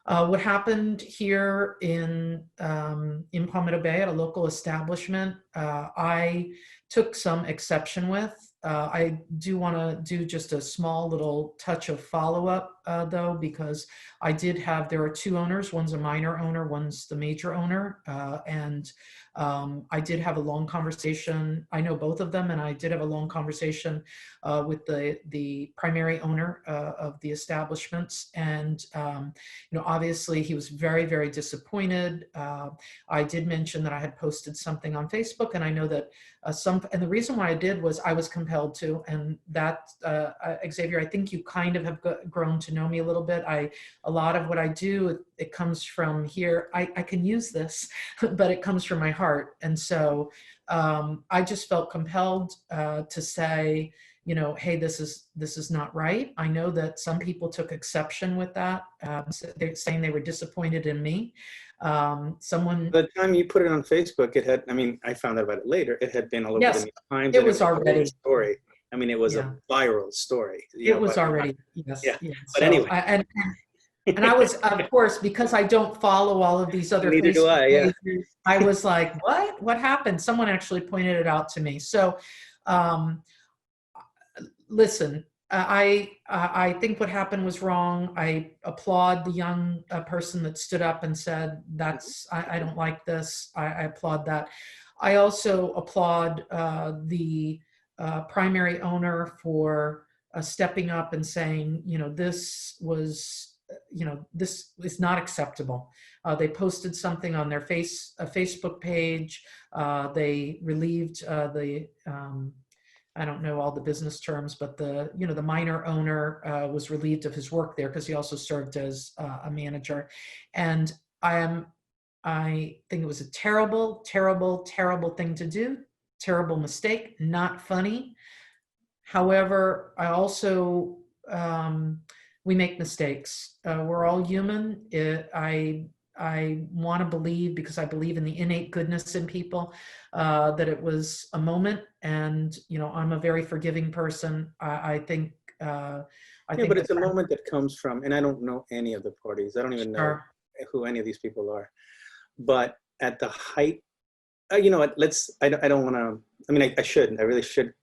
What happened here in Palmetto Bay at a local establishment, I took some exception with. I do want to do just a small little touch of follow-up, though, because there are two owners. One's a minor owner, one's the major owner. I did have a long conversation. I know both of them, and I did have a long conversation with the primary owner of the establishments. And, obviously he was very, very disappointed. I did mention that I had posted something on Facebook, and I know that and the reason why I did was I was compelled to, and that, Xavier, I think you kind of have grown to know me a little bit. A lot of what I do, it comes from here. I can use this, but it comes from my heart. And so I just felt compelled to say, hey, this is not right. I know that some people took exception with that, they're saying they were disappointed in me. By the time you put it on Facebook, it had, I found out about it later, it had been all over the New York Times. It was already a story. It was a viral story. It was already, yes. Yeah. Yeah. But anyway. And I was, of course, because I don't follow all of these other Neither do I, yeah. pages, I was like, what happened? Someone actually pointed it out to me. So, listen, I think what happened was wrong. I applaud the young person that stood up and said, I don't like this. I applaud that. I also applaud the primary owner for stepping up and saying, this is not acceptable. They posted something on their Facebook page. They relieved I don't know all the business terms, but the minor owner was relieved of his work there because he also served as a manager. And I think it was a terrible, terrible, terrible thing to do. Terrible mistake, not funny. However, I also, we make mistakes. We're all human. I want to believe, because I believe in the innate goodness in people, that it was a moment. And, I'm a very forgiving person. I think but it's a moment that comes from, and I don't know any of the parties. I don't even know who any of these people are. But at the height, you know what, I don't want to, I shouldn't. I really should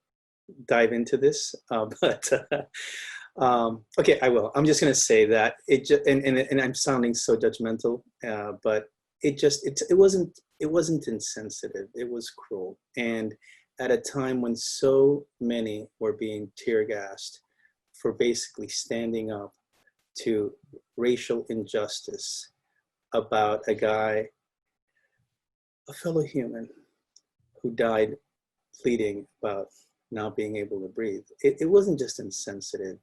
dive into this. Okay, I will. I'm just going to say that and I'm sounding so judgmental, but it wasn't insensitive. It was cruel. And at a time when so many were being tear gassed for basically standing up to racial injustice about a guy, a fellow human, who died pleading about not being able to breathe. It wasn't just insensitive.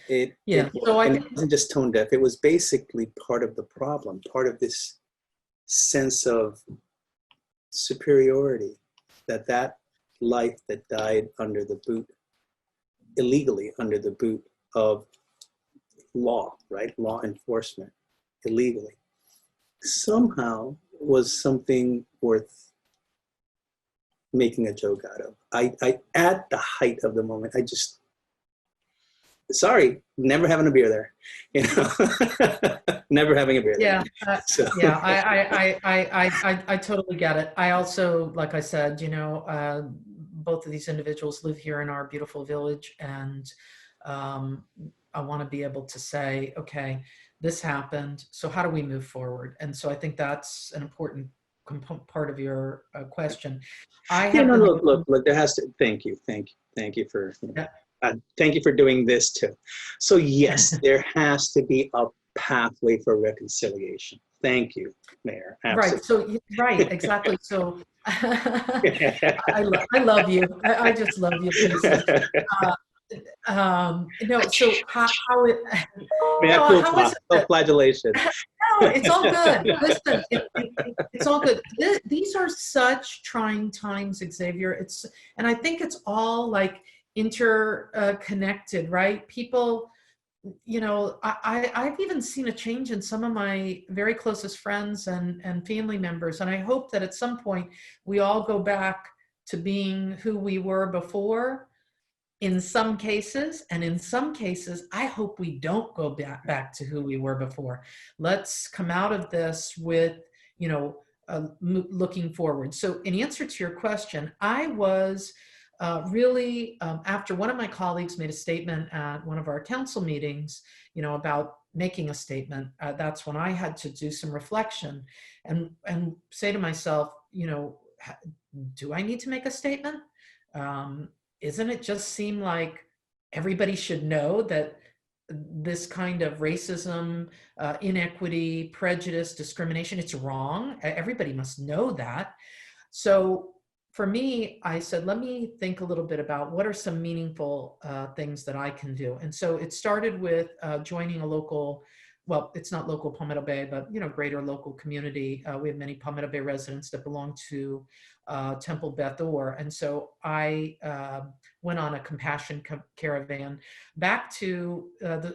It wasn't just tone deaf. It was basically part of the problem, part of this sense of superiority that life that died under the boot, illegally under the boot of law, right? Law enforcement, illegally, somehow was something worth making a joke out of. I at the height of the moment, sorry, never having a beer there, never having a beer there. I totally get it. I also, like I said, both of these individuals live here in our beautiful village, and I want to be able to say, okay, this happened, so how do we move forward? And so I think that's an important part of your question. Look, there has to, thank you for thank you for doing this too. So yes, there has to be a pathway for reconciliation. Thank you, Mayor. Right. Absolutely. So, right, exactly. So I love you. I just love you pieces. Uh, no, so how it, Mea no, how is culpa, it that, self-flagellation. no, it's all good. Listen, it's all good. These are such trying times, Xavier. And I think it's all like interconnected, right? People, I've even seen a change in some of my very closest friends and family members. And I hope that at some point we all go back to being who we were before in some cases. And in some cases, I hope we don't go back to who we were before. Let's come out of this with, looking forward. So in answer to your question, I was really, after one of my colleagues made a statement at one of our council meetings, about making a statement, that's when I had to do some reflection and say to myself, do I need to make a statement? Isn't it just seem like everybody should know that this kind of racism, inequity, prejudice, discrimination, it's wrong. Everybody must know that. So for me, I said, let me think a little bit about what are some meaningful things that I can do. And so it started with joining a local, well, it's not local Palmetto Bay, but greater local community. We have many Palmetto Bay residents that belong to Temple Beth Or. And so I went on a compassion caravan back to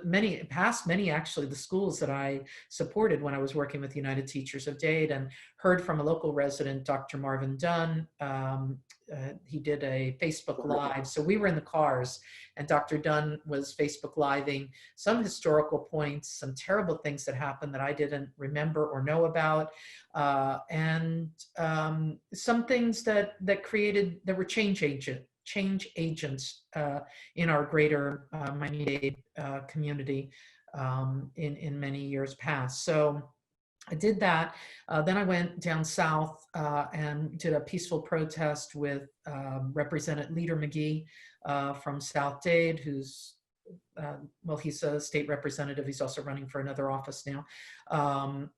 many actually the schools that I supported when I was working with United Teachers of Dade, and heard from a local resident, Dr. Marvin Dunn. He did a Facebook Live. So we were in the cars and Dr. Dunn was Facebook Living some historical points, some terrible things that happened that I didn't remember or know about. And some things that were change agents in our greater Miami-Dade community in many years past. So I did that. Then I went down south and did a peaceful protest with Representative Leader McGee from South Dade, who's well, he's a state representative. He's also running for another office now.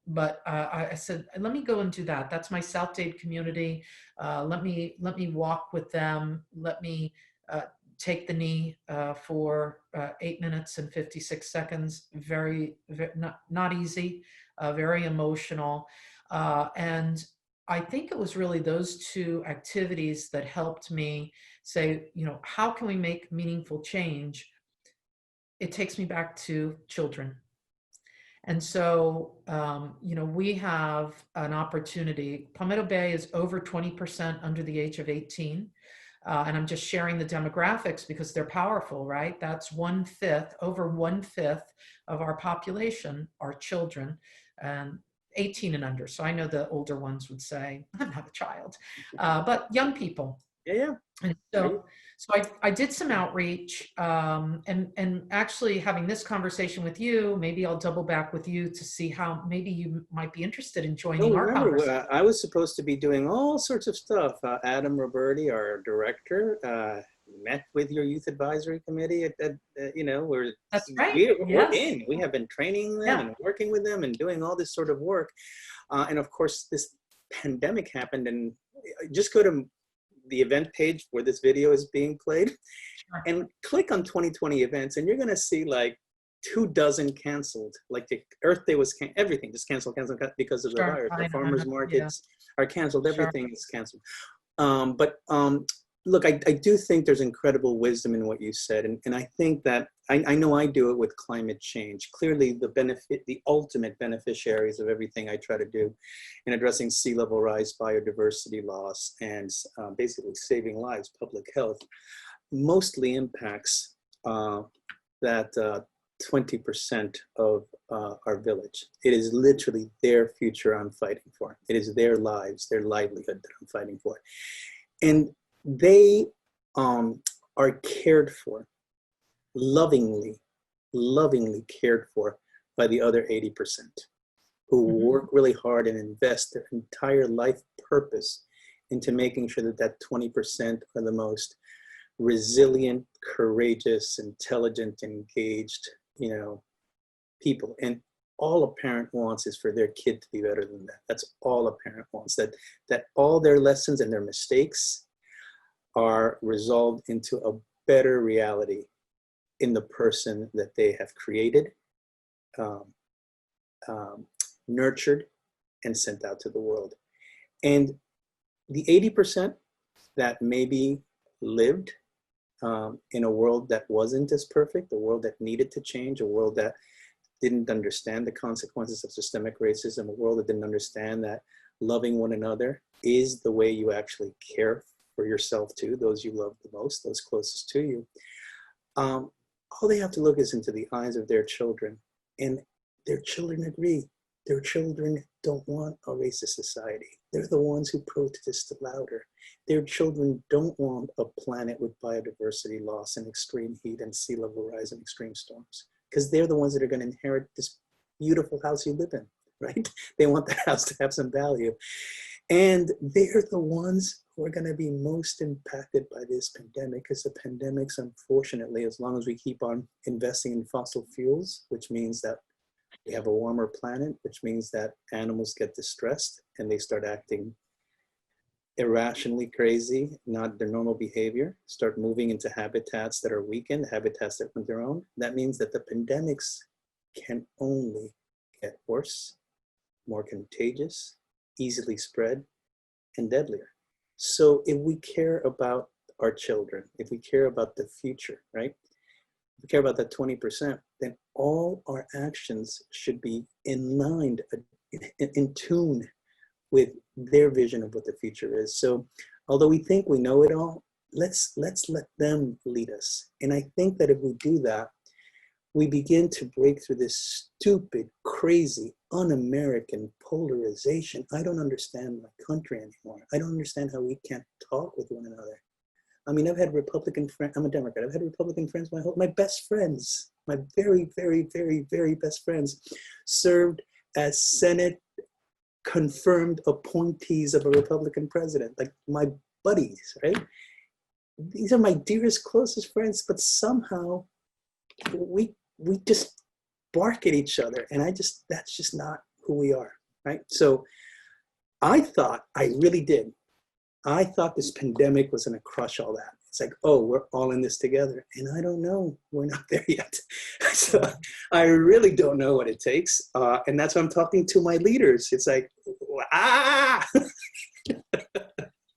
But I said, let me go and do that. That's my South Dade community. Let me walk with them. Let me take the knee for 8 minutes and 56 seconds. Very not easy, very emotional. And I think it was really those two activities that helped me say, how can we make meaningful change? It takes me back to children. And so, we have an opportunity. Palmetto Bay is over 20% under the age of 18. And I'm just sharing the demographics because they're powerful, right? That's over 1/5 of our population are children, and 18 and under. So I know the older ones would say, I'm not a child, but young people. Yeah. And so I did some outreach, and actually having this conversation with you, maybe I'll double back with you to see how maybe you might be interested in joining our conversation. I was supposed to be doing all sorts of stuff. Adam Roberti, our director, met with your youth advisory committee we're That's right. we're in. We have been training them and working with them and doing all this sort of work. And of course, this pandemic happened, and just go to the event page where this video is being played and click on 2020 events, and you're going to see like 24 canceled. Like the Earth Day was everything just canceled because of the virus. The farmers markets are canceled. Everything is canceled. Look, I do think there's incredible wisdom in what you said. And I think that I know I do it with climate change. Clearly the ultimate beneficiaries of everything I try to do in addressing sea level rise, biodiversity loss, and basically saving lives, public health, mostly impacts that 20% of our village. It is literally their future I'm fighting for. It is their lives, their livelihood that I'm fighting for. And they are cared for, lovingly cared for by the other 80%, who work really hard and invest their entire life purpose into making sure that that 20% are the most resilient, courageous, intelligent, engaged, people. And all a parent wants is for their kid to be better than that. That's all a parent wants, that all their lessons and their mistakes are resolved into a better reality in the person that they have created, nurtured, and sent out to the world. And the 80% that maybe lived in a world that wasn't as perfect, a world that needed to change, a world that didn't understand the consequences of systemic racism, a world that didn't understand that loving one another is the way you actually care for yourself too, those you love the most, those closest to you. All they have to look is into the eyes of their children, and their children agree. Their children don't want a racist society. They're the ones who protest louder. Their children don't want a planet with biodiversity loss and extreme heat and sea level rise and extreme storms, because they're the ones that are going to inherit this beautiful house you live in, right? They want the house to have some value. And they're the ones who are going to be most impacted by this pandemic, because the pandemics, unfortunately, as long as we keep on investing in fossil fuels, which means that we have a warmer planet, which means that animals get distressed and they start acting irrationally crazy, not their normal behavior, start moving into habitats that are weakened, habitats that aren't their own. That means that the pandemics can only get worse, more contagious, easily spread, and deadlier. So if we care about our children, if we care about the future, right? If we care about that 20%, then all our actions should be in line, in tune with their vision of what the future is. So although we think we know it all, let's let them lead us. And I think that if we do that, we begin to break through this stupid, crazy, un-American polarization. I don't understand my country anymore. I don't understand how we can't talk with one another. I mean, I've had Republican friends, I'm a Democrat, I've had Republican friends my best friends, my very, very, very, very best friends served as Senate confirmed appointees of a Republican president, like my buddies, right? These are my dearest, closest friends, but somehow we just bark at each other, and that's just not who we are, right? So I really did. I thought this pandemic was going to crush all that. It's like, oh, we're all in this together. And I don't know. We're not there yet. So I really don't know what it takes. And that's why I'm talking to my leaders. It's like, ah!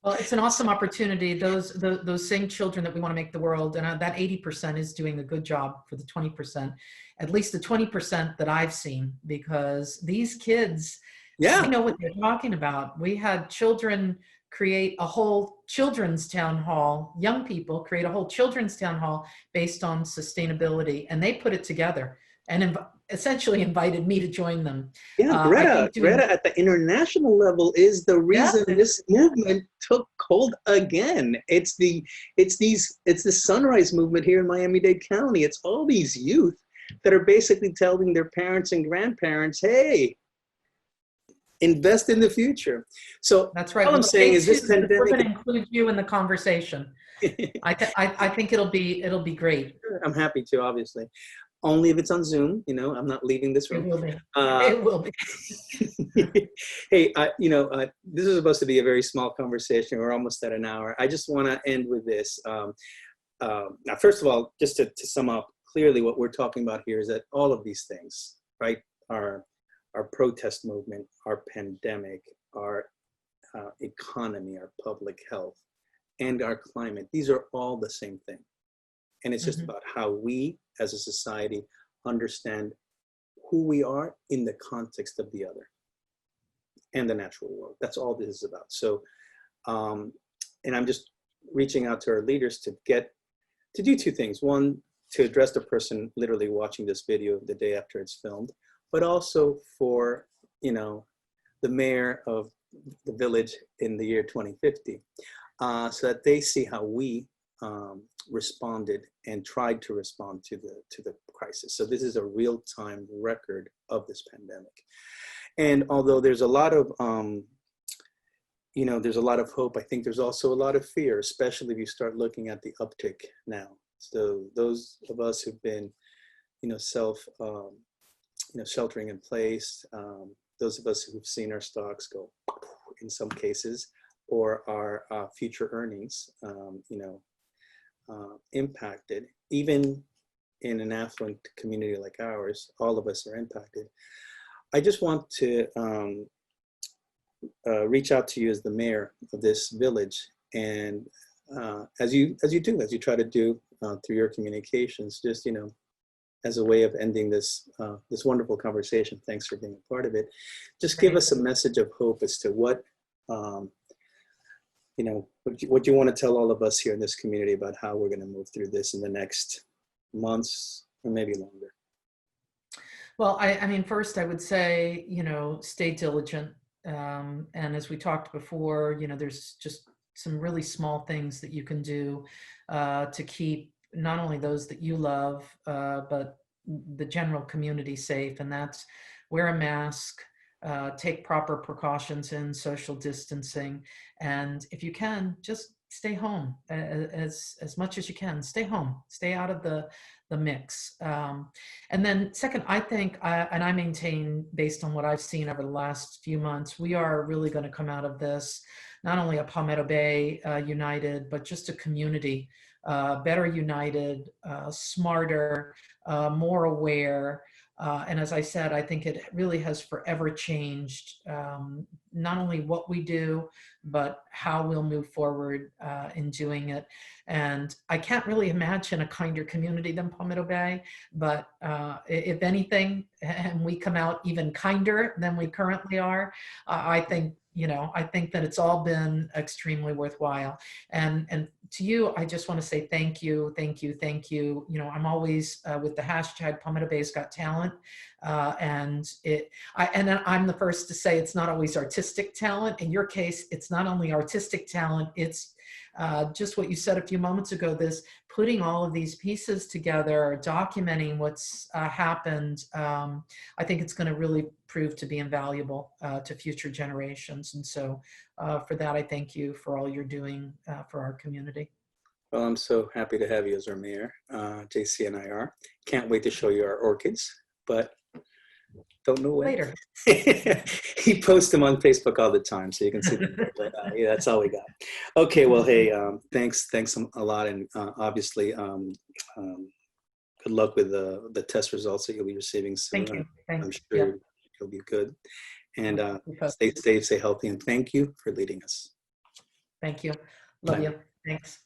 Well, it's an awesome opportunity. Those same children that we want to make the world, and that 80% is doing a good job for the 20%, at least the 20% that I've seen, because these kids, they know what they're talking about. We had children create a whole children's town hall, young people create a whole children's town hall based on sustainability, and they put it together and essentially invited me to join them. Yeah, Greta at the international level is the reason this movement took hold again. It's the Sunrise movement here in Miami-Dade County. It's all these youth that are basically telling their parents and grandparents, hey, invest in the future. So that's right. All I'm saying is this pandemic. We're going to include you in the conversation. I think it'll be great. I'm happy to, obviously. Only if it's on Zoom. You know, I'm not leaving this room. It will be. It will be. Hey, this is supposed to be a very small conversation. We're almost at an hour. I just want to end with this. Now, first of all, just to sum up, clearly what we're talking about here is that all of these things, right, our protest movement, our pandemic, our economy, our public health, and our climate, these are all the same thing. And it's just about how we as a society understand who we are in the context of the other and the natural world. That's all this is about. So, and I'm just reaching out to our leaders to do two things. One, to address the person literally watching this video the day after it's filmed, but also for, the mayor of the village in the year 2050, so that they see how we responded and tried to respond to the crisis. So this is a real-time record of this pandemic. And although there's a lot of, there's a lot of hope, I think there's also a lot of fear, especially if you start looking at the uptick now. So those of us who've been, sheltering in place. Those of us who've seen our stocks go in some cases, or our future earnings, impacted. Even in an affluent community like ours, all of us are impacted. I just want to reach out to you as the mayor of this village, and as you try to do through your communications, just as a way of ending this this wonderful conversation. Thanks for being a part of it. Just give us a message of hope as to what what you want to tell all of us here in this community about how we're going to move through this in the next months or maybe longer. Well, I mean, first I would say, stay diligent. And as we talked before, there's just some really small things that you can do to keep not only those that you love, but the general community safe. And that's wear a mask, take proper precautions in social distancing. And if you can, just stay home as much as you can. Stay home, stay out of the mix. And then second, I think, and I maintain based on what I've seen over the last few months, we are really going to come out of this, not only a Palmetto Bay united, but just a community better united, smarter, more aware. And as I said, I think it really has forever changed not only what we do, but how we'll move forward in doing it. And I can't really imagine a kinder community than Palmetto Bay, but if anything, and we come out even kinder than we currently are, I think that it's all been extremely worthwhile. And to you, I just want to say thank you, thank you, thank you. I'm always with the hashtag Palmetto Bay's Got Talent, and I'm the first to say it's not always artistic talent. In your case, it's not only artistic talent, it's just what you said a few moments ago, this putting all of these pieces together, documenting what's happened. I think it's going to really prove to be invaluable to future generations. And so for that, I thank you for all you're doing for our community. Well, I'm so happy to have you as our mayor, JC and I are. Can't wait to show you our orchids, but don't know when. Later. He posts them on Facebook all the time, so you can see them. But yeah, that's all we got. Okay, well, hey, thanks a lot, and obviously, good luck with the test results that you'll be receiving soon. Thank you. I'm sure you'll be good, and stay safe, stay healthy, and thank you for leading us. Thank you. Love Bye. you. Thanks.